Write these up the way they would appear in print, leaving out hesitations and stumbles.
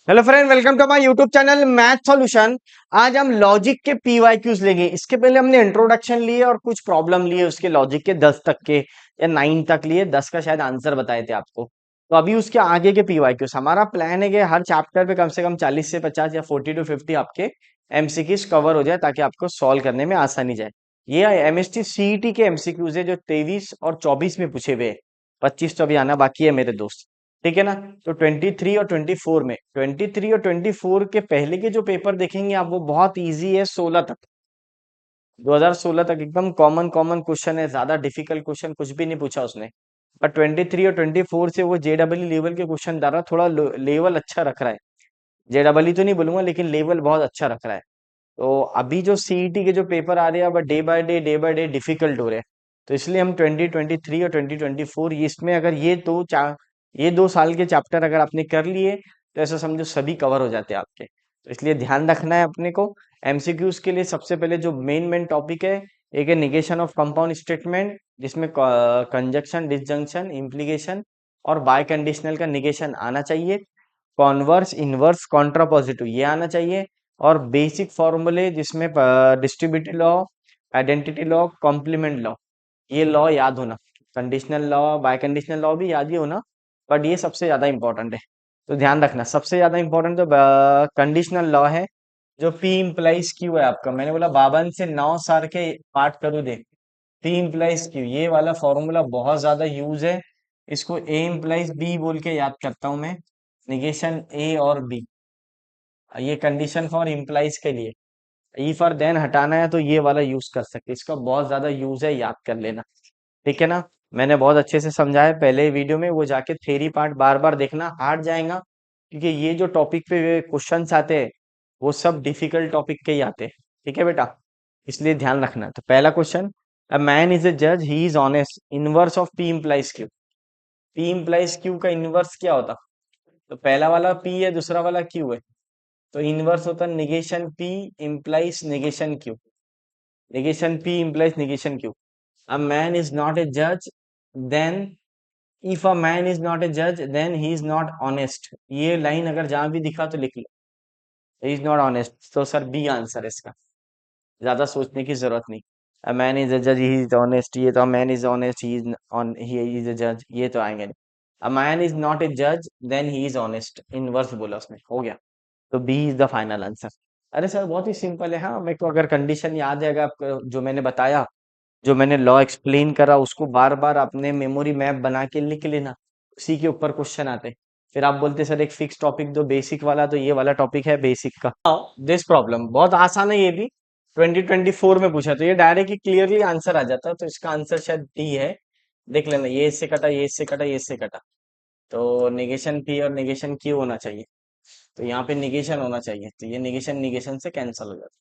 Hello friend, welcome to my YouTube channel math solution. आज हम logic के PYQs लेंगे। इसके पहले हमने इंट्रोडक्शन लिए और कुछ प्रॉब्लम लिए उसके लॉजिक के 10 तक के या 9 तक लिए। 10 का शायद आंसर बताए थे आपको। तो अभी उसके आगे के पीवाईक्यूज हमारा प्लान है कि हर चैप्टर पे कम से कम 40 से 50 या 40 टू 50 आपके एमसीक्यूज कवर हो जाए ताकि आपको सॉल्व करने में आसानी जाए। ये एमएसटी सीईटी के एमसीक्यूज है जो 23 और 24 में पूछे हुए हैं। 25 तो अभी आना बाकी है मेरे दोस्त। ठीक है ना। तो 23 और 24 में 23 और 24 के पहले के जो पेपर देखेंगे आप वो बहुत इजी है। 16 तक 2016 तक एकदम कॉमन कॉमन क्वेश्चन है। ज्यादा डिफिकल्ट क्वेश्चन कुछ भी नहीं पूछा उसने। पर 23 और 24 से वो जेडब्ल्यू लेवल के क्वेश्चन डाल रहा है। थोड़ा लेवल अच्छा रख रहा है। जेडब्ल्यू तो नहीं बोलूंगा लेकिन लेवल बहुत अच्छा रख रहा है। तो अभी जो सीईटी के जो पेपर आ रहे हैं अब डे बाय डे डिफिकल्ट हो रहे हैं। तो इसलिए हम 2023 और 2024 इसमें अगर ये 2 साल के चैप्टर अगर आपने कर लिए तो ऐसा समझो सभी कवर हो जाते हैं आपके। तो इसलिए ध्यान रखना है अपने को। एमसीक्यूज के लिए सबसे पहले जो मेन टॉपिक है, एक है निगेशन ऑफ कंपाउंड स्टेटमेंट जिसमें कंजक्शन, डिसजंक्शन, इम्प्लीकेशन और बाय कंडीशनल का निगेशन आना चाहिए। कॉन्वर्स, इनवर्स, कॉन्ट्रापोजिटिव ये आना चाहिए। और बेसिक फॉर्मूले जिसमें distributive law, identity law, complement law, ये लॉ याद होना। Conditional law, biconditional law भी याद ही होना। बट ये सबसे ज्यादा इंपॉर्टेंट है। तो ध्यान रखना सबसे ज्यादा इंपॉर्टेंट तो कंडीशनल लॉ है। जो पी इम्प्लाइज क्यू है आपका, मैंने बोला 52 से 9 साल के पार्ट करूँ दे। पी इम्प्लाइज क्यू ये वाला फॉर्मूला बहुत ज्यादा यूज है। इसको ए इम्प्लाइज बी बोल के याद करता हूं मैं। निगेशन ए और बी, ये कंडीशन फॉर इम्प्लाइज के लिए। ई फॉर देन हटाना है तो ये वाला यूज कर सकते हैं। इसका बहुत ज्यादा यूज है, याद कर लेना। ठीक है ना। मैंने बहुत अच्छे से समझाया पहले वीडियो में, वो जाके थ्योरी पार्ट बार बार देखना, हार्ड जाएगा। क्योंकि ये जो टॉपिक पे क्वेश्चंस आते हैं वो सब डिफिकल्ट टॉपिक के ही आते हैं। ठीक है बेटा, इसलिए ध्यान रखना। तो पहला question, a man is a जज, he is honest, inverse of P implies Q. P implies Q का इनवर्स क्या होता? तो पहला वाला पी है, दूसरा वाला क्यू है। तो इनवर्स होता है negation P implies negation Q. Negation P implies negation Q. A man is not a जज, then if a man is not a जज then he is not honest. ये लाइन अगर जहां भी दिखा तो लिख लो, ही इज नॉट ऑनेस्ट। तो सर बी आंसर है इसका, ज्यादा सोचने की जरूरत नहीं। अ मैन इज अ जज, ही इज ऑनेस्ट, ये तो a man is honest, he is on, he is a जज, ये तो आएंगे नहीं। A man is not a जज then he is honest, inverse बोला उसने, हो गया। तो B is the final answer. अरे सर बहुत ही सिंपल है। हाँ, मेरे को अगर कंडीशन याद है, अगर आपको जो मैंने बताया, जो मैंने लॉ एक्सप्लेन करा उसको बार बार अपने मेमोरी मैप बना के लिख लेना। उसी के ऊपर क्वेश्चन आते। फिर आप बोलते सर एक फिक्स टॉपिक दो बेसिक वाला, तो ये वाला टॉपिक है बेसिक का। दिस प्रॉब्लम बहुत आसान है ये भी। 2024 में पूछा तो ये डायरेक्टली क्लियरली आंसर आ जाता। तो इसका आंसर शायद डी है। देख लेना, ये इससे कटा, ये इससे कटा, ये इससे कटा। तो निगेशन पी और निगेशन क्यू होना चाहिए। तो यहाँ पे निगेशन होना चाहिए, तो ये निगेशन निगेशन से कैंसिल हो जाता।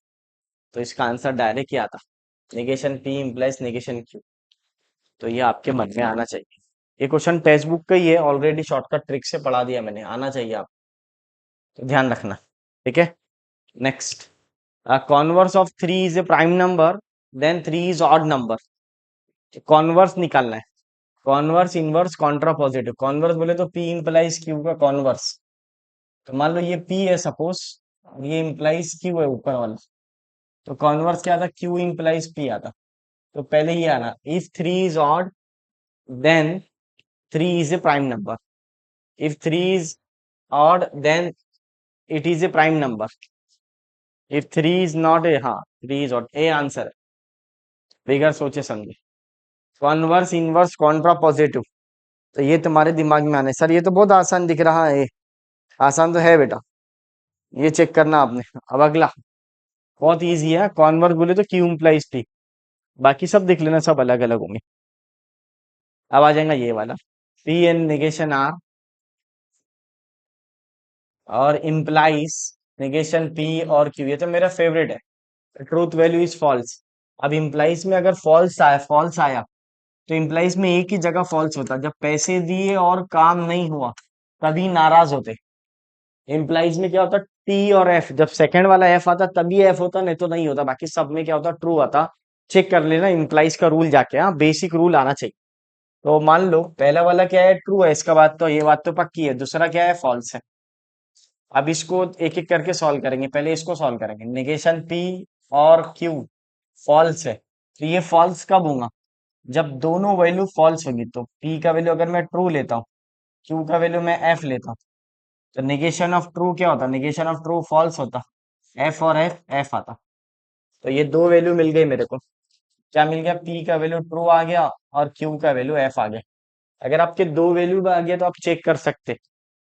तो इसका आंसर डायरेक्ट क्या आता? Negation P implies negation Q. तो ये आपके मन में आना चाहिए। ये क्वेश्चन टेक्स्ट बुक का ही है, ऑलरेडी शॉर्टकट ट्रिक से पढ़ा दिया मैंने, आना चाहिए आप। तो ध्यान रखना। ठीक है। Next, converse of three is a prime number, then three is odd number. Converse निकालना है। Converse, inverse, contrapositive. Converse बोले तो पी इंप्लाइज क्यू का कॉन्वर्स। तो मान लो ये पी है सपोज, और ये इंप्लाइज क्यू है ऊपर वाला। तो कॉन्वर्स क्या था? क्यू इंप्लाइज पी आता। तो पहले ये आना, if three is odd then three is a prime number. If 3 is odd, then it is a prime number. If 3 is not a, हाँ 3 is odd, ए आंसर। बिगर सोचे समझे। Converse, inverse, contrapositive. तो ये तुम्हारे दिमाग में आने। Sir ये तो बहुत आसान दिख रहा है। आसान तो है बेटा, ये चेक करना आपने। अब अगला बहुत इजी है। कॉन्वर्स बोले तो क्यू इम्प्लाइज टी, बाकी सब देख लेना, सब अलग अलग होंगे। अब आ जाएगा ये वाला, पी एन निगेशन आर और इम्प्लाइज निगेशन पी और क्यू। ये तो मेरा फेवरेट है। Truth value is false. अब इम्प्लाइज में अगर फॉल्स आया तो इम्प्लाइज में एक ही जगह फॉल्स होता, जब पैसे दिए और काम नहीं हुआ तभी नाराज होते। इम्प्लाइज में क्या होता? टी और एफ, जब सेकंड वाला एफ आता तभी एफ होता, नहीं तो नहीं होता। बाकी सब में क्या होता? ट्रू आता। चेक कर लेना इम्प्लाइज का रूल जाके, हाँ बेसिक रूल आना चाहिए। तो मान लो पहला वाला क्या है? ट्रू है, इसका बात तो ये बात तो पक्की है। दूसरा क्या है? फॉल्स है। अब इसको एक एक करके सॉल्व करेंगे, पहले इसको सॉल्व करेंगे। नेगेशन पी और क्यू फॉल्स है, तो ये फॉल्स कब होगा? जब दोनों वैल्यू फॉल्स होगी। तो पी का वैल्यू अगर मैं ट्रू लेता हूँ, क्यू का वैल्यू मैं एफ लेता हूँ, तो नेगेशन ऑफ ट्रू क्या होता? नेगेशन ऑफ ट्रू फॉल्स होता। एफ और एफ एफ आता। तो ये दो वैल्यू मिल गई मेरे को। क्या मिल गया? पी का वैल्यू ट्रू आ गया और क्यू का वैल्यू एफ आ गया। अगर आपके दो वैल्यू आ गया तो आप चेक कर सकते,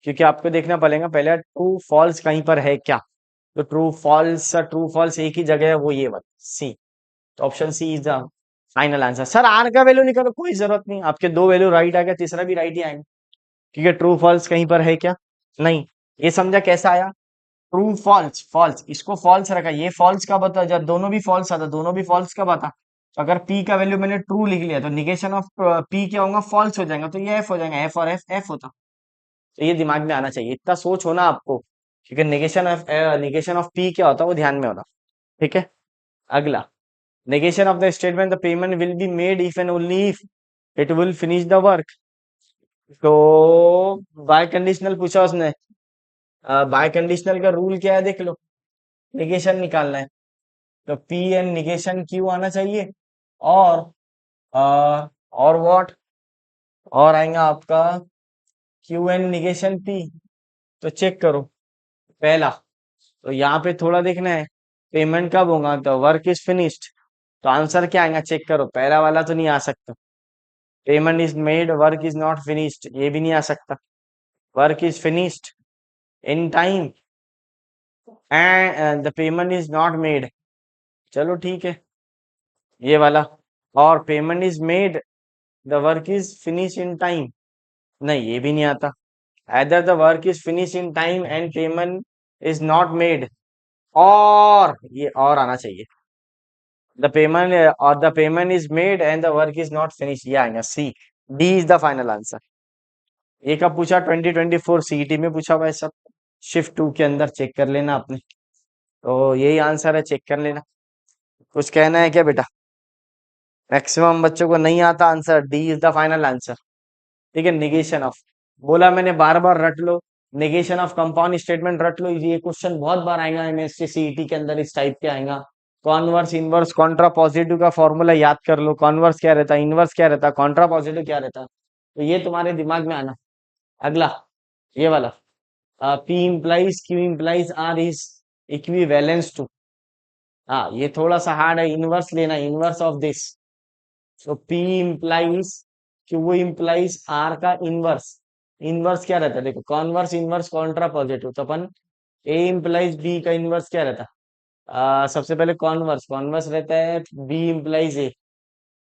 क्योंकि आपको देखना पड़ेगा पहले ट्रू फॉल्स कहीं पर है क्या। तो ट्रू फॉल्स एक ही जगह है, वो ये वाला सी। तो option C is the final answer. Sir R का वैल्यू निकालो, कोई जरूरत नहीं, आपके दो वैल्यू राइट आ गया, तीसरा भी राइट ही आएगा, क्योंकि ट्रू फॉल्स कहीं पर है क्या? नहीं। ये समझा कैसा आया? ट्रू फॉल्स फॉल्स, इसको फॉल्स रखा, ये फॉल्स कब होता है? जब दोनों भी फॉल्स आता। दोनों भी फॉल्स कब आता? तो अगर पी का वैल्यू मैंने ट्रू लिख लिया तो निगेशन ऑफ पी क्या होगा? फॉल्स हो जाएगा, तो ये एफ हो जाएगा। एफ और एफ एफ होता। तो ये दिमाग में आना चाहिए, इतना सोच होना आपको, क्योंकि निगेशन ऑफ पी क्या होता है वो ध्यान में होना। ठीक है। अगला, negation of the statement the payment will be made if and only if it will finish the work। तो बाय कंडीशनल पूछा उसने। बाय कंडीशनल का रूल क्या है देख लो, निगेशन निकालना है। तो पी एन निगेशन क्यू आना चाहिए, और और व्हाट, और आएगा आपका क्यू एन निगेशन पी। तो चेक करो पहला, तो यहाँ पे थोड़ा देखना है पेमेंट कब होगा, तो वर्क इज फिनिश्ड। तो आंसर क्या आएगा चेक करो, पहला वाला तो नहीं आ सकता। Payment is made work is not finished, ये भी नहीं आ सकता। Work is finished in time and the payment is not made, चलो ठीक है ये वाला। और payment is made the work is finish in time, नहीं ये भी नहीं आता। either the work is finish in time and payment is not made, और ये और आना चाहिए। The payment is made and the work is not finish, ये आएगा C. D is the final answer. ये कब पूछा? 2024 सीईटी में पूछा हुआ है सब। शिफ्ट 2 के अंदर चेक कर लेना आपने। तो यही आंसर है, चेक कर लेना। कुछ कहना है क्या बेटा? मैक्सिमम बच्चों को नहीं आता answer, D is the final answer. ठीक है। निगेशन ऑफ, बोला मैंने बार बार रट लो। निगेशन ऑफ कंपाउंड स्टेटमेंट रट लो, ये क्वेश्चन बहुत बार आएगा एमएससी सीईटी के अंदर, इस टाइप के आएगा। कॉन्वर्स इनवर्स कॉन्ट्रा पॉजिटिव का फॉर्मूला याद कर लो, कॉन्वर्स क्या रहता है, इनवर्स क्या रहता है, कॉन्ट्रा पॉजिटिव क्या रहता है, तो ये तुम्हारे दिमाग में आना। अगला, ये वाला, P implies Q implies R is equivalence to. हाँ ये थोड़ा सा हार्ड है, इनवर्स लेना, इनवर्स ऑफ दिस। तो P implies Q implies R का इनवर्स। इनवर्स क्या रहता है देखो, कॉन्वर्स इनवर्स कॉन्ट्रा पॉजिटिव। तो अपन ए इम्प्लाइज बी का इनवर्स क्या रहता है? सबसे पहले कॉन्वर्स, कॉन्वर्स रहता है बी इम्प्लाइज ए,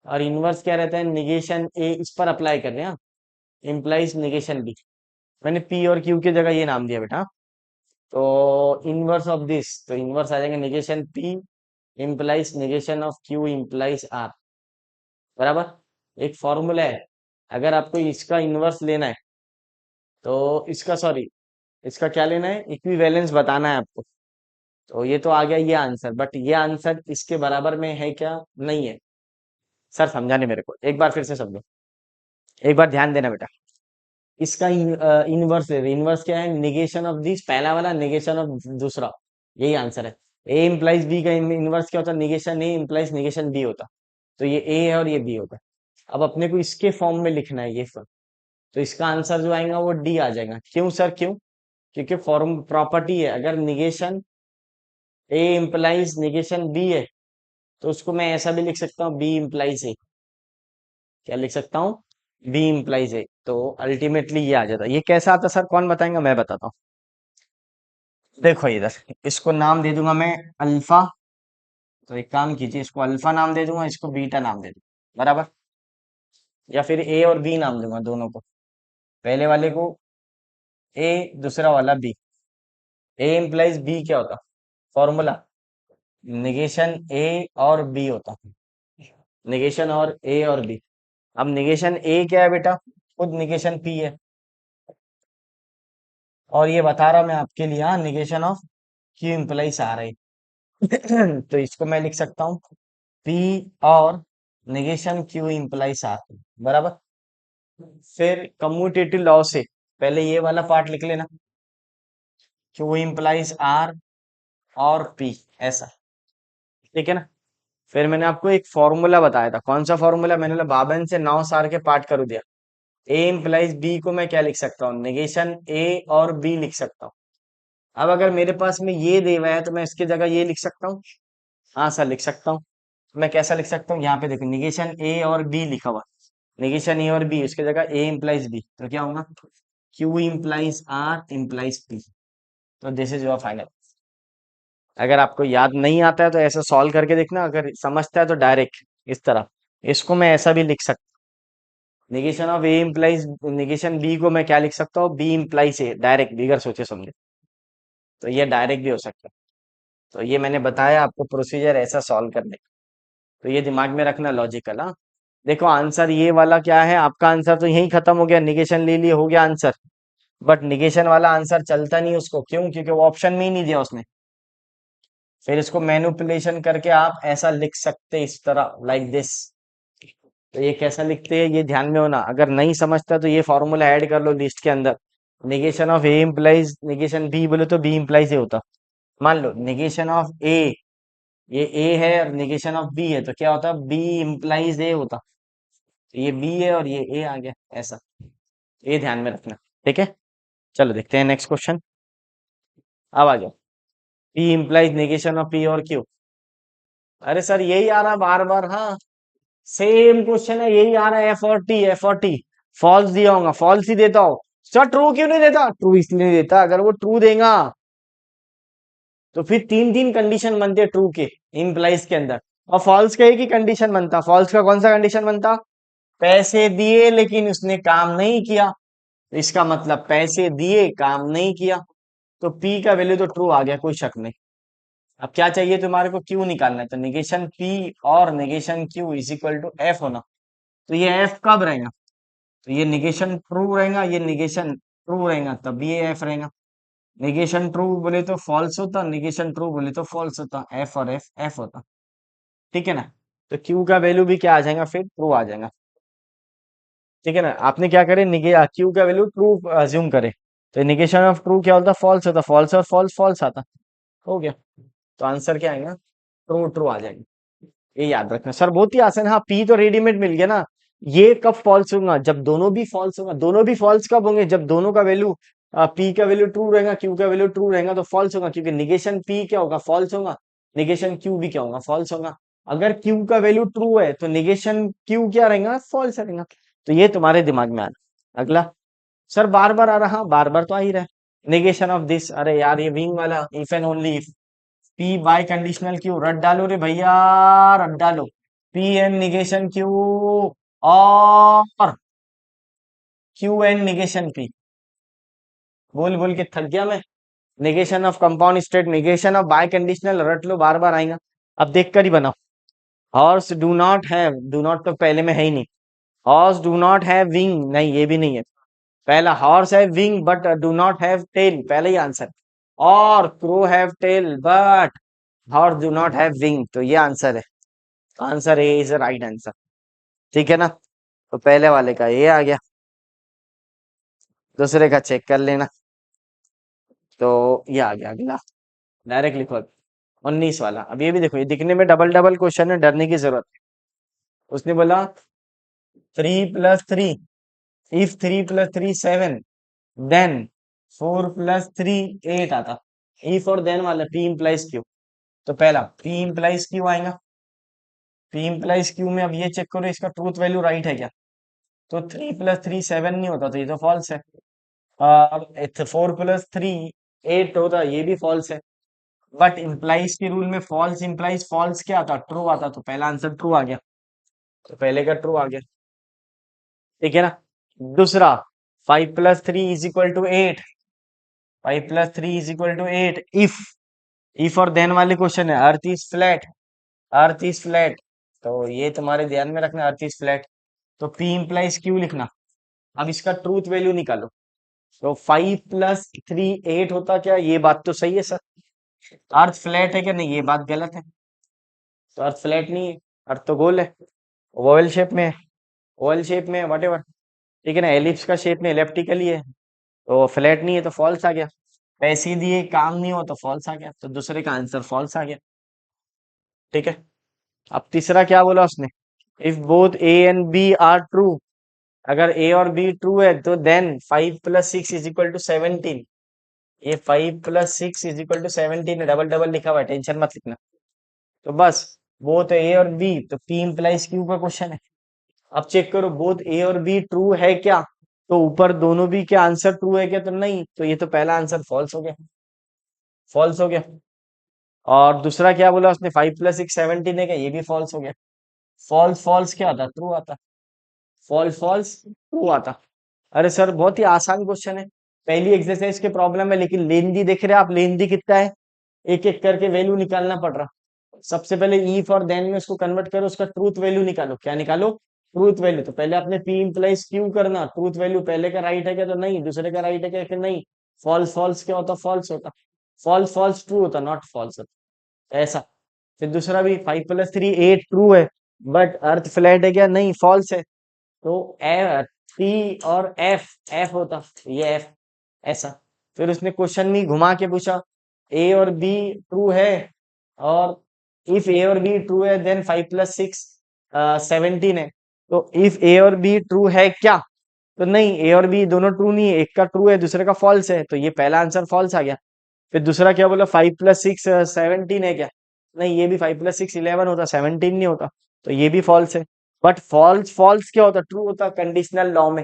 और इनवर्स क्या रहता है? Negation A. इस पर अप्लाई कर रहे हैं, इम्प्लाइज निगेशन बी। मैंने पी और क्यू की जगह ये नाम दिया बेटा। तो इनवर्स ऑफ दिस, तो इनवर्स आ जाएगा negation P implies negation of Q implies R, बराबर। एक फॉर्मूला है, अगर आपको इसका इनवर्स लेना है तो इसका, सॉरी, इसका क्या लेना है? इक्विवेलेंस बताना है आपको। तो ये तो आ गया ये आंसर, बट ये आंसर इसके बराबर में है क्या? नहीं है। सर समझाने मेरे को, एक बार फिर से समझो, एक बार ध्यान देना बेटा। इसका इनवर्स ले, इनवर्स क्या है? निगेशन ऑफ दिस, पहला वाला निगेशन ऑफ दूसरा, यही आंसर है। ए इम्प्लाइज बी का इनवर्स क्या होता है? निगेशन ए इम्प्लाइज निगेशन बी होता। तो ये ए है और ये बी होता। अब अपने को इसके फॉर्म में लिखना है ये फॉर्म। तो इसका आंसर जो आएगा वो डी आ जाएगा। क्यों सर क्यों? क्योंकि फॉर्म प्रॉपर्टी है, अगर निगेशन ए इम्प्लाइज निगेशन बी है तो उसको मैं ऐसा भी लिख सकता हूँ, बी इम्प्लाइज ए। क्या लिख सकता हूँ? बी इम्प्लाइज ए। तो अल्टीमेटली ये आ जाता है। ये कैसा आता सर, कौन बताएगा? मैं बताता हूँ। देखो इधर, इसको नाम दे दूंगा मैं अल्फा। तो एक काम कीजिए, इसको अल्फा नाम दे दूंगा, इसको बीटा नाम दे दूंगा, बराबर। या फिर ए और बी नाम दूंगा दोनों को, पहले वाले को ए, दूसरा वाला बी। ए इम्प्लाइज बी क्या होता? फॉर्मूला निगेशन ए और बी होता, निगेशन और ए और बी। अब निगेशन ए क्या है बेटा? खुद निगेशन पी है, और ये बता रहा मैं आपके लिए, हाँ, निगेशन ऑफ क्यू इम्प्लाइज आ रही। तो इसको मैं लिख सकता हूँ पी और निगेशन क्यू इम्प्लाइज आर, बराबर। फिर कम्यूटेटिव लॉ से पहले ये वाला पार्ट लिख लेना, क्यू इम्प्लाइज आर और पी, ऐसा। ठीक है ना। फिर मैंने आपको एक फॉर्मूला बताया था, कौन सा फॉर्मूला, मैंने बोला बाबन से 9 सार के पार्ट कर दिया। ए इम्प्लाइज बी को मैं क्या लिख सकता हूँ, नेगेशन ए और बी लिख सकता हूँ। अब अगर मेरे पास में ये दे हुआ है तो मैं इसकी जगह ये लिख सकता हूँ। हाँ सर लिख सकता हूँ। मैं कैसा लिख सकता हूँ, यहाँ पे देखो निगेशन ए और बी लिखा हुआ, निगेशन ए और बी, उसकी जगह ए इम्प्लाइज बी, तो क्या होगा, Q implies R implies P. तो दिस इज योर फाइनल। अगर आपको याद नहीं आता है तो ऐसा सॉल्व करके देखना, अगर समझता है तो डायरेक्ट इस तरह, इसको मैं ऐसा भी लिख सकता हूँ, negation of A implies, negation B को मैं क्या लिख सकता हूँ, बी इम्प्लाइज ए, डायरेक्ट बिगर सोचे समझे। तो ये डायरेक्ट भी हो सकता है। तो ये मैंने बताया आपको प्रोसीजर ऐसा सॉल्व करने का। तो ये दिमाग में रखना, लॉजिकल। हाँ देखो आंसर ये वाला क्या है, आपका आंसर तो यही खत्म हो गया, निगेशन ले लिए, हो गया आंसर। बट निगेशन वाला आंसर चलता नहीं उसको, क्यों, क्योंकि वो ऑप्शन में ही नहीं दिया उसने। फिर इसको मैनिपुलेशन करके आप ऐसा लिख सकते इस तरह, लाइक दिस। तो ये कैसा लिखते हैं ये ध्यान में होना, अगर नहीं समझता तो ये फॉर्मूला ऐड कर लो लिस्ट के अंदर। Negation of A implies negation B, बोले तो बी इम्प्लाइज ए होता। मान लो निगेशन ऑफ ए, ये ए है और निगेशन ऑफ बी है, तो क्या होता, बी इम्प्लाइज ए होता। तो ये बी है और ये ए आ गया, ऐसा। ये ध्यान में रखना। ठीक है, चलो देखते हैं नेक्स्ट क्वेश्चन। अब आ गया, P implies negation of P और क्यू। अरे सर यही आ रहा बार बार, हाँ सेम क्वेश्चन है, यही आ रहा है, F40 F40। फॉल्स दिया होगा, फॉल्स ही देता हो। सर ट्रू क्यों नहीं देता, ट्रू इसलिए नहीं देता, अगर वो ट्रू देगा तो फिर तीन तीन कंडीशन बनते ट्रू के इम्प्लाइज के अंदर, और फॉल्स का एक ही कंडीशन बनता। फॉल्स का कौन सा कंडीशन बनता, पैसे दिए लेकिन उसने काम नहीं किया, इसका मतलब पैसे दिए काम नहीं किया। तो पी का वैल्यू तो ट्रू आ गया, कोई शक नहीं। अब क्या चाहिए तुम्हारे को, क्यू निकालना है, तो निगेशन पी और negation Q is equal to F होना। तो ये एफ कब रहेगा, तो ये निगेशन ट्रू रहेगा, ये निगेशन ट्रू रहेगा, तब ये एफ रहेगा। निगेशन ट्रू बोले तो फॉल्स होता, निगेशन ट्रू बोले तो फॉल्स होता, एफ और एफ एफ होता। ठीक है ना। तो क्यू का वैल्यू भी क्या आ जाएगा, फिर ट्रू आ जाएगा। ठीक है ना, आपने क्या करे, निगे क्यू का वैल्यू ट्रू अज्यूम करे, तो निगेशन ऑफ ट्रू क्या होता, फॉल्स होता, फॉल्स और फॉल्स फॉल्स आता। हो गया। तो आंसर क्या आएगा, ट्रू ट्रू आ जाएगा। ये याद रखना सर, बहुत ही आसान। हाँ पी तो रेडीमेड मिल गया ना, ये कब फॉल्स होगा, जब दोनों भी फॉल्स होगा। दोनों भी फॉल्स कब होंगे, जब दोनों का वैल्यू, पी का वैल्यू ट्रू रहेगा, क्यू का वैल्यू ट्रू रहेगा, तो फॉल्स होगा, क्योंकि निगेशन पी क्या होगा, फॉल्स होगा, निगेशन क्यू भी क्या होगा, फॉल्स होगा। अगर क्यू का वैल्यू ट्रू है तो निगेशन क्यू क्या रहेगा, फॉल्स रहेगा। तो ये तुम्हारे दिमाग में आना। अगला, सर बार बार आ रहा, बार बार तो आ ही रहा है, नेगेशन ऑफ दिस। अरे यार ये विंग वाला, if and only if, P bye conditional Q, रट डालो रे भैया, रट डालो। पी एंड निगेशन क्यू और क्यू एंड निगेशन पी, बोल बोल के थक गया मैं। Negation of compound state, negation of bye conditional, रट लो, बार बार आएगा। अब देख कर ही बनाओ। Horse do not have, do not तो पहले में है ही नहीं। Horse do not have wing, नहीं ये भी नहीं है। पहला horse have wing but do not have tail, पहले ही आंसर। और crow have tail but horse do not have wing, तो ये आंसर है। Answer A is right answer. ठीक है ना, तो पहले वाले का ये आ गया, दूसरे का चेक कर लेना। तो ये आ गया अगला, डायरेक्ट लिखो। 19 वाला, अब ये भी देखो, ये दिखने में डबल डबल क्वेश्चन है, डरने की जरूरत नहीं। उसने बोला 3 + 3, इफ 3 + 3 7, देन 4 + 3 8 आता। इफ और देन वाला पी इम्प्लाइज क्यू, तो पहला पी इम्प्लाइज क्यू आएगा। पी इम्प्लाइज क्यू में अब ये चेक करो इसका ट्रूथ वैल्यू राइट है क्या, तो 3 + 3 7 नहीं होता, तो ये तो फॉल्स है। 4 + 3 8 होता, ये भी फॉल्स है। बट इम्प्लाइज के रूल में फॉल्स इम्प्लाइज फॉल्स क्या आता, ट्रू आता, तो पहला आंसर ट्रू आ गया। तो पहले का ट्रू आ गया। ठीक है ना। दूसरा, 5 + 3 = 8, 5 + 3 = 8, इफ और देन वाले क्वेश्चन है, earth is flat, earth is flat. तो ये तुम्हारे ध्यान में रखना, अर्थ इज फ्लैट। तो पी इम्प्लाइज क्यू लिखना। अब इसका ट्रूथ वैल्यू निकालो। तो 5 + 3 8 होता क्या, ये बात तो सही है सर। अर्थ फ्लैट है क्या, नहीं ये बात गलत है। तो अर्थ फ्लैट नहीं है, अर्थ तो गोल है, ओवल शेप में है, ओवल शेप में है, वट। ठीक है ना, एलिप्स का शेप में, इलेप्टिकली है, तो फ्लैट नहीं है, तो फॉल्स आ गया। पैसे दिए काम नहीं हो तो फॉल्स आ गया, तो दूसरे का आंसर फॉल्स आ गया। ठीक है। अब तीसरा क्या बोला उसने, if both A and B are true, अगर ए और बी ट्रू है तो देन 5 + 6 इज इक्वल टू 17। ये 5 + 6 इज इक्वल टू 17 है, डबल डबल लिखा हुआ है, टेंशन मत लिखना। तो बस बोथ ए और बी, तो पी इम्प्लाइज क्यू का क्वेश्चन है। अब चेक करो बोथ ए और बी ट्रू है क्या, तो ऊपर दोनों बी के आंसर ट्रू है क्या, तो नहीं, तो ये तो पहला आंसर फॉल्स हो गया, फॉल्स हो गया। और दूसरा क्या बोला उसने, 5 + 6 17 है क्या, ये भी फॉल्स हो गया। फॉल्स फॉल्स क्या होता, ट्रू आता, फॉल्स फॉल्स ट्रू आता। अरे सर बहुत ही आसान क्वेश्चन है, पहली एक्सरसाइज के प्रॉब्लम है, लेकिन लेंदी देख रहे हैं आप, लेंदी कितना है, एक एक करके वैल्यू निकालना पड़ रहा। सबसे पहले ईफ और देन में उसको कन्वर्ट करो, उसका ट्रूथ वैल्यू निकालो, क्या निकालो, ट्रूथ वैल्यू। तो पहले आपने पी इम्प्लाइज क्यू करना, ट्रूथ वैल्यू पहले का राइट है क्या, तो नहीं, दूसरे का राइट है क्या, फिर नहीं, फॉल्स फॉल्स क्या होता, फॉल्स होता, फॉल्स फॉल्स ट्रू होता, नॉट फॉल्स होता, ऐसा। फिर दूसरा भी 5 + 3 8 ट्रू है, बट अर्थ फ्लैट है क्या, नहीं, फॉल्स है। तो टी और एफ, एफ होता, ये एफ, ऐसा। फिर उसने क्वेश्चन में घुमा के पूछा, ए और बी ट्रू है, और इफ ए और बी ट्रू है देन 5 + 6 17 है। तो इफ ए और बी ट्रू है क्या, तो नहीं, ए और बी दोनों ट्रू नहीं है, एक का ट्रू है दूसरे का फॉल्स है, तो ये पहला आंसर फॉल्स आ गया। फिर दूसरा क्या बोला, 5 + 6 17 है क्या, नहीं, ये भी 5 + 6 11 होता, 17 नहीं होता, तो ये भी फॉल्स है। बट फॉल्स फॉल्स क्या होता, ट्रू होता, कंडीशनल लॉ में,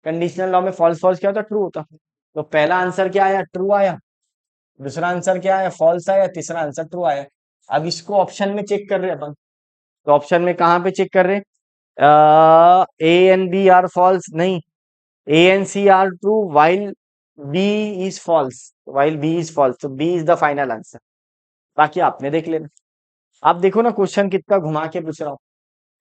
कंडीशनल लॉ में फॉल्स फॉल्स क्या होता, ट्रू होता। तो पहला आंसर क्या आया, ट्रू आया, दूसरा आंसर क्या आया, फॉल्स आया, तीसरा आंसर ट्रू आया। अब इसको ऑप्शन में चेक कर रहे हैं अपन, तो ऑप्शन में कहाँ पे चेक कर रहे हैं, A and B are false, नहीं, A and C are true while B is false, while B is false, तो B is the final answer. बाकी आपने देख लेना। आप देखो ना क्वेश्चन कितना घुमा के पूछ रहा हूँ,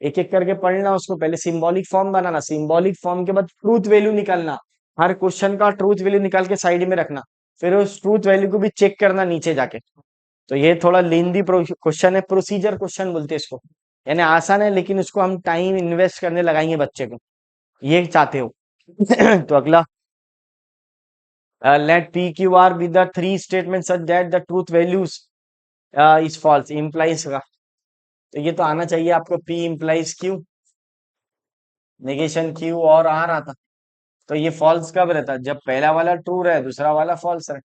एक एक करके पढ़ना उसको, पहले सिंबॉलिक फॉर्म बनाना, सिंबॉलिक फॉर्म के बाद ट्रूथ वैल्यू निकालना, हर क्वेश्चन का ट्रूथ वैल्यू निकाल के साइड में रखना, फिर उस ट्रूथ वैल्यू को भी चेक करना नीचे जाके। तो ये थोड़ा लेंदी क्वेश्चन है, प्रोसीजर क्वेश्चन बोलते हैं इसको, यानी आसान है लेकिन उसको हम टाइम इन्वेस्ट करने लगाएंगे बच्चे को, ये चाहते हो। तो अगला, let P Q R with the three statement such that the truth values is false, implies का, तो ये तो आना चाहिए आपको, P implies Q, negation Q और आर आता। तो ये फॉल्स कब रहता है, जब पहला वाला ट्रू रहे दूसरा वाला फॉल्स रहे,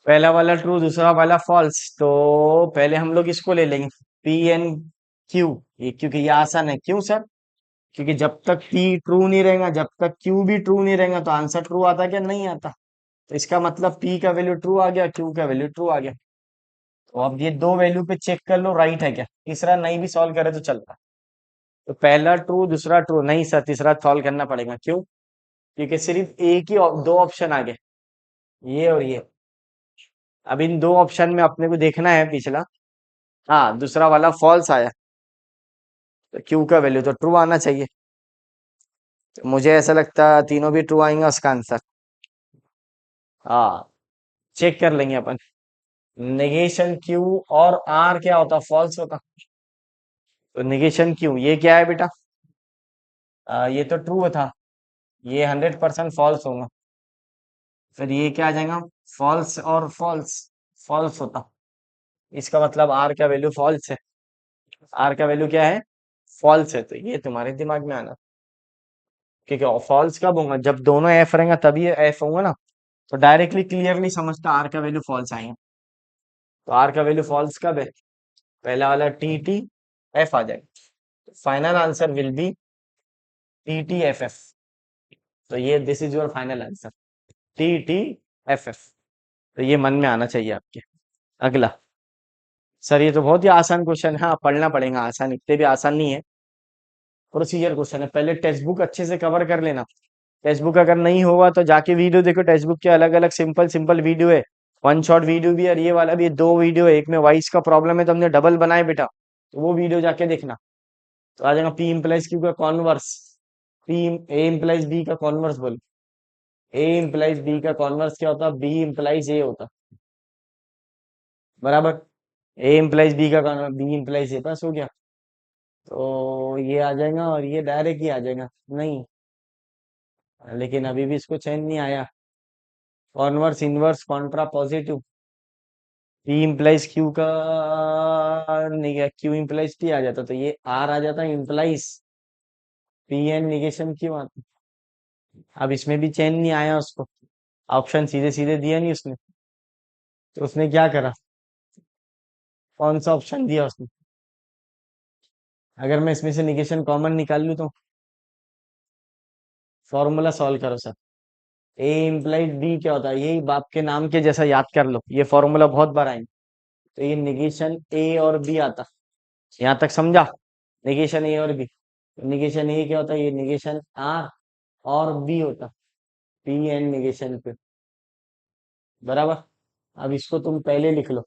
पहला वाला ट्रू दूसरा वाला फॉल्स, तो पहले हम लोग इसको ले लेंगे, पी एन क्यू, ये क्योंकि ये आसान है, क्यों सर, क्योंकि जब तक पी ट्रू नहीं रहेगा, जब तक क्यू भी ट्रू नहीं रहेगा, तो आंसर ट्रू आता क्या, नहीं आता। तो इसका मतलब पी का वैल्यू ट्रू आ गया, क्यू का वैल्यू ट्रू आ गया। तो अब ये दो वैल्यू पे चेक कर लो राइट है क्या, तीसरा नहीं भी सॉल्व करे तो चलता। तो पहला ट्रू दूसरा ट्रू, नहीं सर तीसरा सॉल्व करना पड़ेगा, क्यों, क्योंकि सिर्फ एक ही दो ऑप्शन आ गए, ये और ये। अब इन दो ऑप्शन में अपने को देखना है पिछला, हाँ दूसरा वाला फॉल्स आया, तो क्यू का वैल्यू तो ट्रू आना चाहिए, तो मुझे ऐसा लगता है तीनों भी ट्रू आएंगे उसका आंसर। हाँ, चेक कर लेंगे अपन, नेगेशन क्यू और आर क्या होता, फॉल्स होता। तो नेगेशन क्यू ये क्या है बेटा, ये तो ट्रू था, ये 100% फॉल्स होगा, फिर ये क्या आ जाएगा, फॉल्स और फॉल्स, फॉल्स होता, इसका मतलब आर का वैल्यू फॉल्स है, आर का वैल्यू क्या है, फॉल्स है, तो ये तुम्हारे दिमाग में आना, क्योंकि फॉल्स कब होगा, जब दोनों एफ रहेंगे तभी एफ होगा ना, तो डायरेक्टली क्लियरली समझता आर का वैल्यू फॉल्स आएगा। तो आर का वैल्यू फॉल्स कब है, पहला वाला टी टी एफ आ जाएगा, final answer will be T T F F. तो ये this is your final answer, T T F F. तो ये मन में आना चाहिए आपके। अगला, सर ये तो बहुत ही आसान क्वेश्चन है, हाँ पढ़ना पड़ेगा, आसान इतने भी आसान नहीं है, प्रोसीजर क्वेश्चन है, पहले टेक्स्ट बुक अच्छे से कवर कर लेना। टेक्स्ट बुक अगर नहीं होगा तो जाके वीडियो देखो, टेक्स्ट बुक के अलग अलग सिंपल सिंपल वीडियो है, वन शॉट वीडियो भी है, और ये वाला भी दो वीडियो है, एक में वॉइस का प्रॉब्लम है तो हमने डबल बनाए बेटा, तो वो वीडियो जाके देखना। तो आ जाएगा पी इम्प्लाइज क्यू का converse, P A implies B का कॉन्वर्स बोल, ए इम्प्लाइज बी का कॉन्वर्स क्या होता, बी इम्प्लाइज ए होता, बराबर, ए इम्प्लाइज बी का converse B implies A, pass हो गया। तो ये आ जाएगा और ये डायरेक्ट ही आ जाएगा, नहीं, लेकिन अभी भी इसको चैन नहीं आया, converse, inverse, Contra positive. P implies Q का नहीं गया, क्यू इम्प्लाइज टी आ जाता तो ये आर आ जाता implies P and negation Q आता। अब इसमें भी चेन नहीं आया उसको, ऑप्शन सीधे सीधे दिया नहीं उसने, तो उसने क्या करा, कौन सा ऑप्शन दिया उसने। अगर मैं इसमें से निगेशन कॉमन निकाल लूं तो फॉर्मूला सॉल्व करो सर। ए इम्प्लाइड बी क्या होता है, यही बाप के नाम के जैसा याद कर लो, ये फॉर्मूला बहुत बार आएंगे। तो ये निगेशन ए और बी आता, यहाँ तक समझा, निगेशन ए और बी। निगेशन ए क्या होता है, ये निगेशन आर, और बी होता पी एन निगेशन पे, बराबर। अब इसको तुम पहले लिख लो,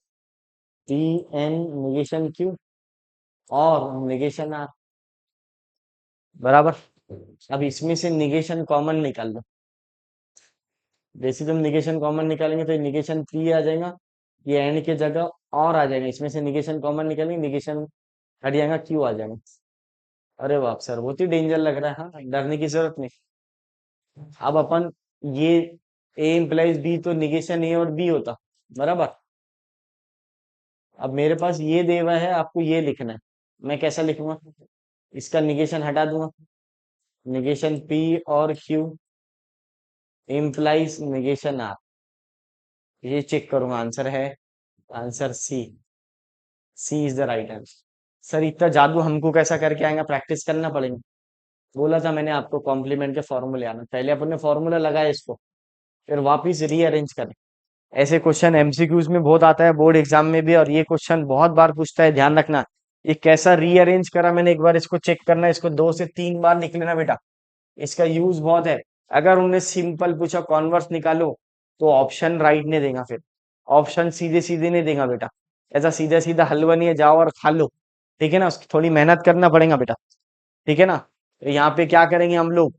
पी एन निगेशन क्यू और निगेशन आर, बराबर। अब इसमें से निगेशन कॉमन निकाल लो, जैसे तुम निगेशन कॉमन निकालेंगे तो निगेशन पी आ जाएगा, ये एंड की जगह और आ जाएगा, इसमें से निगेशन कॉमन निकालेंगे, निगेशन हट जाएगा, क्यू आ जाएगा। अरे बाप सर, बहुत ही डेंजर लग रहा है, हाँ डरने की जरूरत नहीं। अब अपन ये ए इम्प्लाइज बी, तो निगेशन ए और बी होता, बराबर। अब मेरे पास ये दे हुआ है, आपको ये लिखना है, मैं कैसा लिखूंगा, इसका निगेशन हटा दूंगा, निगेशन पी और क्यू इम्प्लाइज निगेशन आर, ये चेक करूंगा, आंसर है, answer C, C is the right answer. Sir इतना जादू हमको कैसा करके आएगा, प्रैक्टिस करना पड़ेगा। बोला था मैंने आपको, कॉम्प्लीमेंट के फॉर्मूले आना, पहले अपन ने फॉर्मूला लगाया इसको, फिर वापिस रीअरेंज करें। ऐसे क्वेश्चन एमसीक्यूज में बहुत आता है, बोर्ड एग्जाम में भी, और ये क्वेश्चन बहुत बार पूछता है, ध्यान रखना। ये कैसा रीअरेंज करा मैंने, एक बार इसको चेक करना, इसको 2 से 3 बार लिख लेना बेटा, इसका यूज बहुत है। अगर उन्हें सिंपल पूछा कॉन्वर्स निकालो, तो ऑप्शन राइट नहीं देगा, फिर ऑप्शन सीधे सीधे नहीं देगा बेटा, ऐसा सीधा सीधा हलवा नहीं है जाओ और खा लो, ठीक है ना, उसकी थोड़ी मेहनत करना पड़ेगा बेटा, ठीक है ना। तो यहाँ पे क्या करेंगे हम लोग,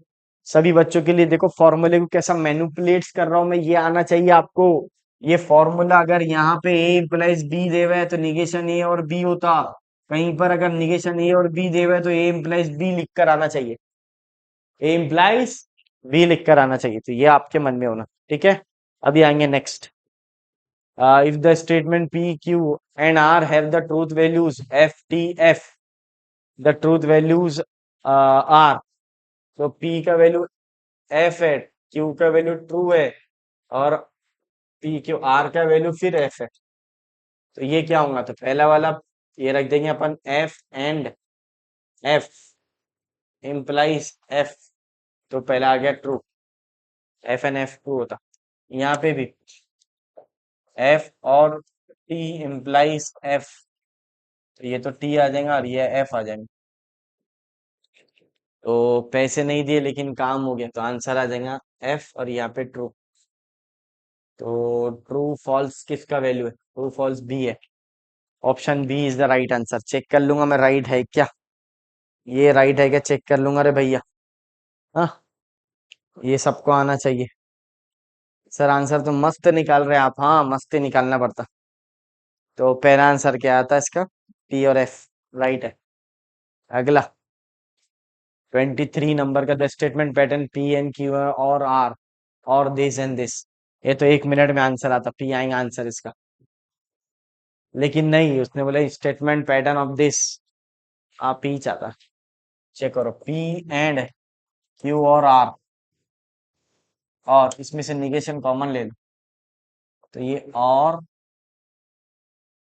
सभी बच्चों के लिए देखो, फॉर्मूले को कैसा मैनिपुलेट्स कर रहा हूं मैं, ये आना चाहिए आपको। ये फॉर्मूला अगर यहाँ पे ए इम्प्लाइज बी दे हुआ है तो निगेशन ए और बी होता, कहीं पर अगर निगेशन ए और बी दे हुआ है तो ए इम्प्लाइज बी लिख कर आना चाहिए, ए इम्प्लाइज बी लिख कर आना चाहिए, तो ये आपके मन में होना, ठीक है। अभी आएंगे next. If the statement P Q and R have the truth values F T F, the truth values are, तो पी का वैल्यू एफ है, क्यू का वैल्यू ट्रू है, और पी क्यू आर का वैल्यू फिर एफ है, तो ये क्या होगा, तो पहला वाला ये रख देंगे अपन, F and F implies F, तो पहला आ गया true, F and F true होता। यहाँ पे भी एफ और टी इम्प्लाइज एफ, तो ये तो टी आ जाएगा और ये एफ आ जाएगा, तो पैसे नहीं दिए लेकिन काम हो गया, तो आंसर आ जाएगा एफ, और यहाँ पे ट्रू। तो ट्रू फॉल्स किसका वैल्यू है, ट्रू फॉल्स बी है, option B is the right answer. Check कर लूंगा मैं, राइट है क्या, ये राइट है क्या, चेक कर लूंगा रे भैया। हाँ, ये सबको आना चाहिए। सर आंसर तो मस्त निकाल रहे हैं आप, हाँ मस्त ही निकालना पड़ता। तो पहला आंसर क्या आता है इसका, पी और एफ, राइट है। अगला 23 नंबर का, the statement pattern P and Q और आर और दिस एंड दिस, ये तो 1 मिनट में आंसर आता, पी आएगा आंसर इसका, लेकिन नहीं, उसने बोला स्टेटमेंट पैटर्न ऑफ दिस, आप पी चाहता। चेक करो, पी एंड क्यू और इसमें से निगेशन कॉमन ले लो, तो ये और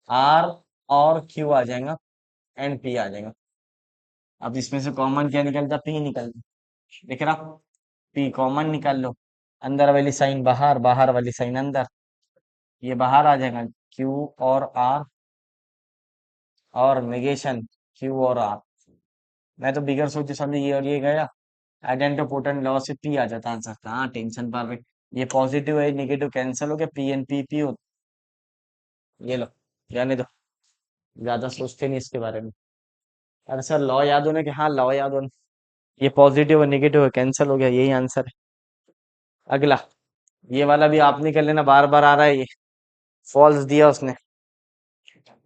आर और क्यू आ जाएगा, एंड पी आ जाएगा। अब इसमें से कॉमन क्या निकलता, पी निकलता, दिख रहा, पी कॉमन निकाल लो, अंदर वाली साइन बाहर, बाहर वाली साइन अंदर, ये बाहर आ जाएगा, क्यू और आर और नेगेशन क्यू और आर। मैं तो बिगर सोचे समझे ये और ये गया, आइडेंटोपोटेंट लॉ से पी आ जाता आंसर, कहाँ टेंशन पा रहे, ये पॉजिटिव है नेगेटिव कैंसिल हो गया, पी एन पी पी हो, ये लो, जाने दो, ज्यादा सोचते नहीं इसके बारे में। अरे सर लॉ याद होने के, हाँ लॉ याद होने, ये पॉजिटिव और नेगेटिव है कैंसिल हो गया, यही आंसर है। अगला, ये वाला भी आप नहीं कर लेना, बार बार आ रहा है ये, फॉल्स दिया उसने,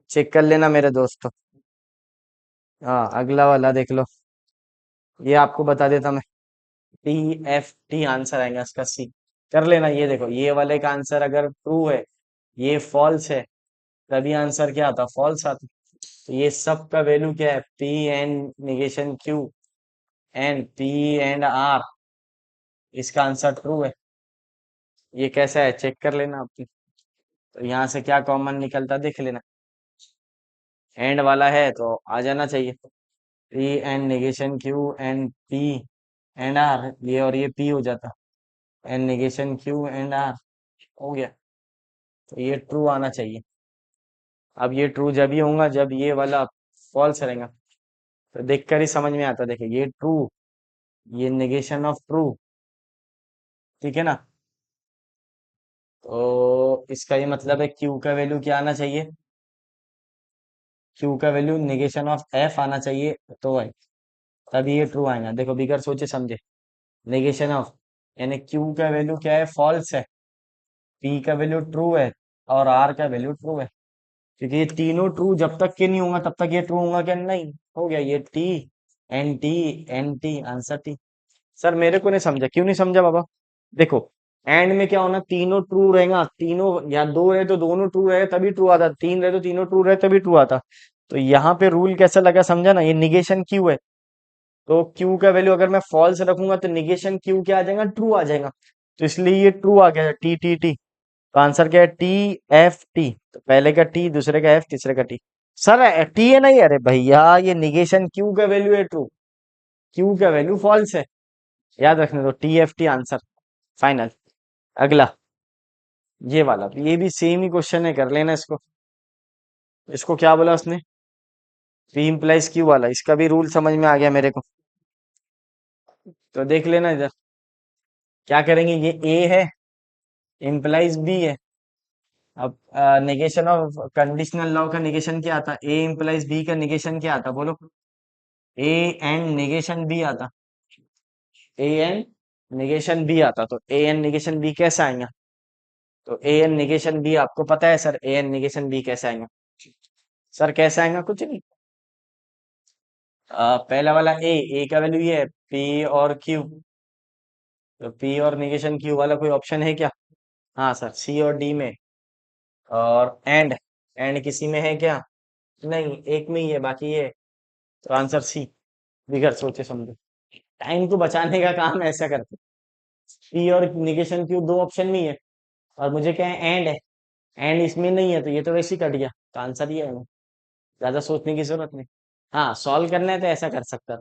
चेक कर लेना मेरे दोस्तों। हाँ अगला वाला देख लो, ये आपको बता देता मैं, टी एफ टी आंसर आएगा इसका सी, कर लेना। ये देखो, ये वाले का आंसर अगर ट्रू है, ये फॉल्स है, तभी आंसर क्या आता? फॉल्स आता। तो ये सब का वैल्यू क्या है? P and negation Q and P and R, इसका आंसर ट्रू है। ये कैसा है चेक कर लेना आपकी। तो यहाँ से क्या कॉमन निकलता देख लेना। एंड वाला है तो आ जाना चाहिए। P and negation Q and P and R, ये और ये पी हो जाता, and negation Q and R हो गया। तो ये ट्रू आना चाहिए। अब ये ट्रू जब ही होगा जब ये वाला फॉल्स रहेगा। तो देखकर ही समझ में आता, देखिए ये ट्रू, ये निगेशन ऑफ ट्रू, ठीक है ना। तो इसका ये मतलब है क्यू का वैल्यू क्या आना चाहिए? क्यू का वैल्यू निगेशन ऑफ एफ आना चाहिए, तो है तभी ये ट्रू आएगा। देखो बिगर सोचे समझे, नेगेशन ऑफ, यानी क्यू का वैल्यू क्या है? फॉल्स है, पी का वैल्यू ट्रू है, और आर का वैल्यू ट्रू है। क्योंकि ये तीनों ट्रू जब तक के नहीं होगा तब तक ये ट्रू होगा क्या? नहीं। हो गया ये T and T and T, answer T. Sir मेरे को नहीं समझा, क्यों नहीं समझा बाबा? देखो, एंड में क्या होना? तीनों ट्रू रहेगा, तीनों या दो रहे तो दोनों ट्रू रहे तभी ट्रू आता, तीन रहे तो तीनों ट्रू रहे तभी ट्रू आता। तो यहाँ पे रूल कैसा लगा समझा ना? ये निगेशन क्यू है, तो क्यू का वैल्यू अगर मैं फॉल्स रखूंगा तो निगेशन क्यू क्या आ जाएगा? ट्रू आ जाएगा। तो इसलिए ये ट्रू आ गया, टी टी टी। तो आंसर क्या है? T F T. तो पहले का टी, दूसरे का एफ, तीसरे का टी। सर टी है नहीं? अरे भैया ये निगेशन क्यू का वैल्यू है ट्रू, क्यू का वैल्यू फॉल्स है। याद रखने दो, T F T answer final. अगला ये वाला, ये भी सेम ही क्वेश्चन है, कर लेना इसको। इसको क्या बोला उसने? पी इम्प्लाइज क्यू वाला, इसका भी रूल समझ में आ गया मेरे को। तो देख लेना इधर क्या करेंगे। ये ए है, इम्प्लाइज बी है। अब नेगेशन ऑफ कंडीशनल लॉ का नेगेशन क्या आता? ए इम्प्लाइज बी का नेगेशन क्या आता बोलो? ए एंड नेगेशन बी आता, ए एन नेगेशन बी आता। तो ए एन नेगेशन बी कैसे आएगा? तो ए एन नेगेशन बी आपको पता है sir, A N negation B कैसे आएगा? सर कैसे आएगा? कुछ नहीं। पहला वाला ए का वैल्यू ये है, पी और क्यू। तो पी और नेगेशन क्यू वाला कोई ऑप्शन है क्या? हाँ सर, सी और डी में। और एंड किसी में है क्या? नहीं, एक में ही है, बाकी ये। तो आंसर सी, बिगर सोचे समझे। टाइम को बचाने का काम ऐसा करते। पी और निगेशन क्यू दो ऑप्शन में ही है, और मुझे क्या है? एंड है, एंड इसमें नहीं है, तो ये तो वैसे ही कट गया। तो आंसर ये है, ज्यादा सोचने की जरूरत नहीं। हाँ, सॉल्व करना है तो ऐसा कर सकता है।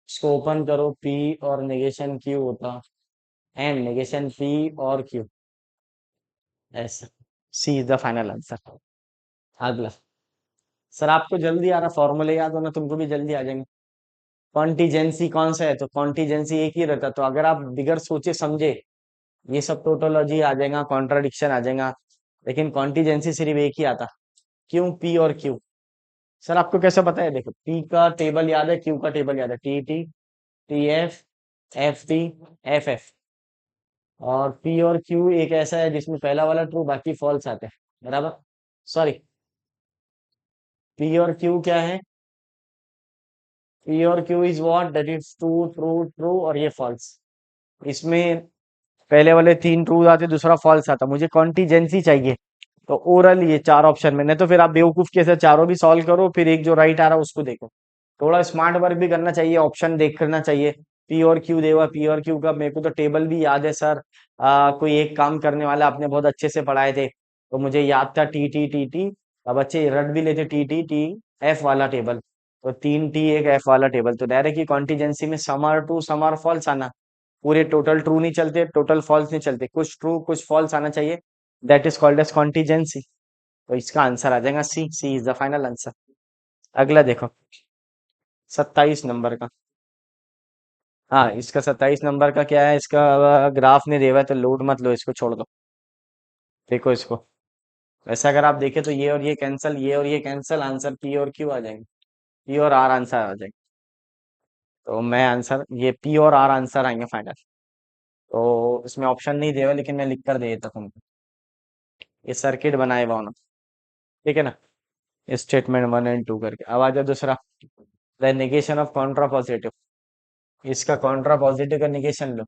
इसको ओपन करो, पी और नेगेशन क्यू होता, एंड नेगेशन पी और क्यू, ऐसा। सी इज द फाइनल आंसर। अगला, सर आपको जल्दी आ रहा, फॉर्मूले याद होना तुमको भी जल्दी आ जाएंगे। कॉन्टीजेंसी कौन सा है? तो कॉन्टीजेंसी एक ही रहता। तो अगर आप बिगर सोचे समझे, ये सब टोटोलॉजी आ जाएगा, कॉन्ट्राडिक्शन आ जाएगा, लेकिन कॉन्टीजेंसी सिर्फ एक ही आता। क्यों? पी और क्यू। सर आपको कैसे पता है? देखो, पी का टेबल याद है, क्यू का टेबल याद है, T T, T F, F T, F F. और पी और क्यू एक ऐसा है जिसमें पहला वाला ट्रू, बाकी फॉल्स आते हैं, बराबर। सॉरी, पी और क्यू क्या है? पी और Q is what? That is true true true, और ये फॉल्स। इसमें पहले वाले तीन ट्रू आते, दूसरा फॉल्स आता। मुझे कॉन्टीजेंसी चाहिए, तो ओरल ये चार ऑप्शन में, नहीं तो फिर आप बेवकूफ कैसे चारों भी सॉल्व करो, फिर एक जो राइट आ रहा है उसको देखो। थोड़ा स्मार्ट वर्क भी करना चाहिए, ऑप्शन देख करना चाहिए। पी और क्यू देवा, पी और क्यू का मेरे को तो टेबल भी याद है सर। कोई एक काम करने वाला आपने बहुत अच्छे से पढ़ाए थे, तो मुझे याद था टी टी टी टी। अब बच्चे रट भी लेते टी टी टी एफ वाला टेबल। तो तीन टी एक एफ वाला टेबल, तो डायरेक्ट ही कॉन्टीजेंसी में some are true some are false आना। पूरे टोटल ट्रू नहीं चलते, टोटल फॉल्स नहीं चलते, कुछ ट्रू कुछ फॉल्स आना चाहिए। That is called as contingency. तो इसका आंसर आ जाएगा C, C is the final answer. अगला देखो, 27 नंबर का। हाँ, इसका 27 नंबर का क्या है? इसका ग्राफ नहीं देवा है तो लोड मत लो, इसको छोड़ दो। देखो इसको, वैसे अगर आप देखें तो ये और ये कैंसल, ये और ये कैंसल, आंसर पी और क्यू आ जाएंगे, पी और आर आंसर आ जाएंगे। तो मैं आंसर, ये पी और आर आंसर आएंगे फाइनल। तो इसमें ऑप्शन नहीं देवा, लेकिन मैं लिख कर दे देता हूँ। ये सर्किट बनाए हुआ होना, ठीक है ना। स्टेटमेंट 1 एंड 2 करके। अब आ जाओ दूसरा, the negation of Contra positive. इसका कॉन्ट्रा पॉजिटिव का negation low.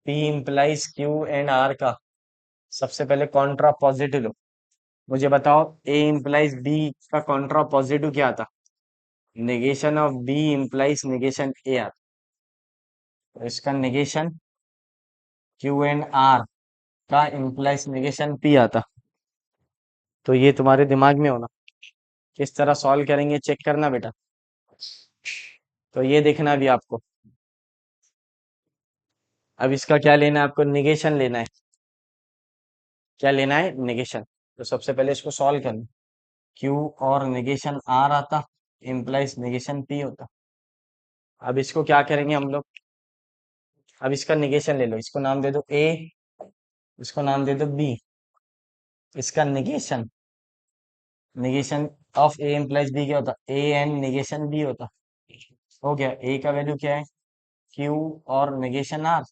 P implies Q and R का सबसे पहले कॉन्ट्रा पॉजिटिव लो। मुझे बताओ A इम्प्लाइज B का कॉन्ट्रा पॉजिटिव क्या आता? Negation of B implies negation A आता। तो इसका नेगेशन Q एंड R का इम्प्लाइज नेगेशन P आता। तो ये तुम्हारे दिमाग में होना। किस तरह सॉल्व करेंगे चेक करना बेटा। तो ये देखना भी आपको। अब इसका क्या लेना है आपको? निगेशन लेना है। क्या लेना है? निगेशन। तो सबसे पहले इसको सॉल्व करना। Q और निगेशन R आता, इम्प्लाइज निगेशन P होता। अब इसको क्या करेंगे हम लोग? अब इसका निगेशन ले लो। इसको नाम दे दो A, इसको नाम दे दो B। इसका negation, negation of A implies B क्या होता? A एंड निगेशन B होता। हो गया। A का वैल्यू क्या है? Q और negation R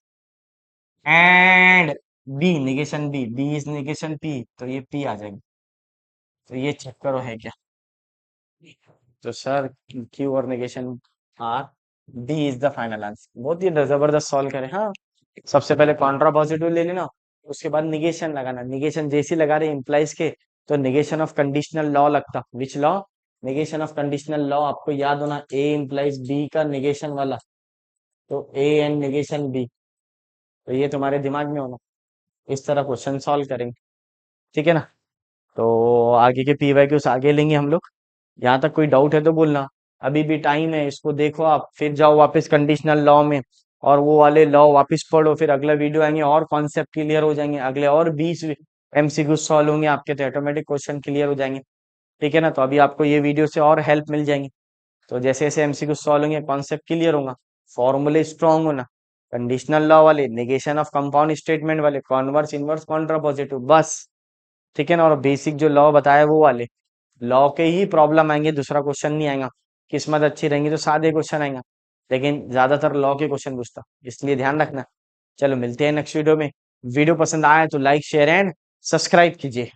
and B negation B is negation P, तो ये P आ जाएगा। तो ये चेक करो है क्या। तो सर क्यू और negation R, D is the final answer. बहुत ही जबरदस्त सॉल्व करें। हाँ, सबसे पहले कॉन्ट्रा पॉजिटिव ले लेना, उसके बाद निगेशन लगाना। निगेशन जैसे ही लगा रहे इम्प्लाइज के, तो निगेशन ऑफ कंडीशनल लॉ लगता। Which law? Negation of conditional law. आपको याद होना ए इम्प्लाइज बी का निगेशन वाला। तो ए एंड निगेशन बी। तो ये तुम्हारे दिमाग में होना। इस तरह क्वेश्चन सॉल्व करेंगे। ठीक है ना? तो आगे के पी वाई क्यूज आगे लेंगे हम लोग। यहाँ तक कोई डाउट है तो बोलना। अभी भी टाइम है, इसको देखो आप, फिर जाओ वापस कंडीशनल लॉ में और वो वाले लॉ वापस पढ़ो। फिर अगला वीडियो आएंगे और कॉन्सेप्ट क्लियर हो जाएंगे, अगले और 20 एमसीक्यू सॉल्व होंगे आपके, तो ऑटोमेटिक क्वेश्चन क्लियर हो जाएंगे। ठीक है ना? तो अभी आपको ये वीडियो से और हेल्प मिल जाएंगी। तो जैसे जैसे एमसीक्यू सॉल्व होंगे, कॉन्सेप्ट क्लियर होगा, फॉर्मूले स्ट्रॉन्ग होना, कंडीशनल लॉ वाले, नेगेशन ऑफ कंपाउंड स्टेटमेंट वाले, कॉन्वर्स इनवर्स कॉन्ट्रा पॉजिटिव, बस। ठीक है ना? और बेसिक जो लॉ बताया वो वाले लॉ के ही प्रॉब्लम आएंगे, दूसरा क्वेश्चन नहीं आएगा। किस्मत अच्छी रहेंगी तो सादे क्वेश्चन आएगा, लेकिन ज्यादातर लॉ के क्वेश्चन पूछता, इसलिए ध्यान रखना। चलो मिलते हैं नेक्स्ट वीडियो में। वीडियो पसंद आया तो लाइक शेयर एंड सब्सक्राइब कीजिए।